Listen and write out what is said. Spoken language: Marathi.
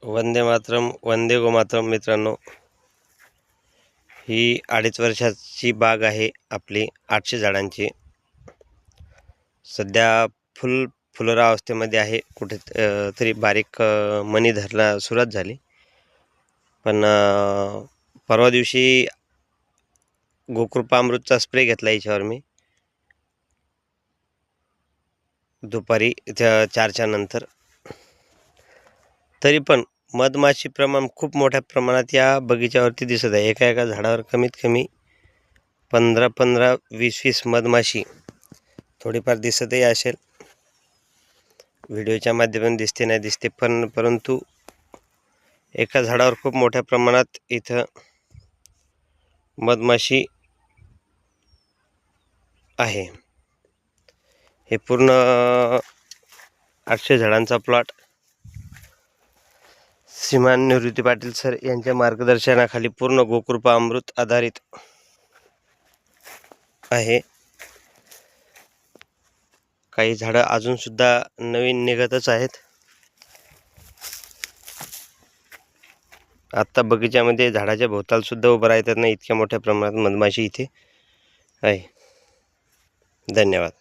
वंदे मातरम, वंदे गोमातरम. मित्रांनो, ही 2.5 वर्षाची बाग आहे आपली 800 झाडांची. सध्या फुलोरा अवस्थेमध्ये आहे. कुठे तरी बारीक मणी धरायला सुरुवात झाली, पण परवा दिवशी गोकृपामृतचा स्प्रे घेतला याच्यावर मी दुपारी 4च्या नंतर. तरी पण मधमाशी प्रमाण खूप मोठ्या प्रमाणात या बगीच्यावरती दिसत आहे. एका झाडावर कमीत कमी 15 20 मधमाशी थोडीफार दिसतही असेल. व्हिडिओच्या माध्यमातून दिसते नाही दिसते, परंतु एका झाडावर खूप मोठ्या प्रमाणात इथं मधमाशी आहे. हे पूर्ण 800 झाडांचा प्लॉट श्रीमान निवृत्ती पाटील सर यांच्या मार्गदर्शनाखाली पूर्ण गोकृपा अमृत आधारित आहे. काही झाडं अजून सुद्धा नवीन निघतच आहेत. आत्ता बगीच्यामध्ये झाडाच्या भोवताल सुद्धा उभं राहतात नाही, इतक्या मोठ्या प्रमाणात मधमाशी इथे आहे. धन्यवाद.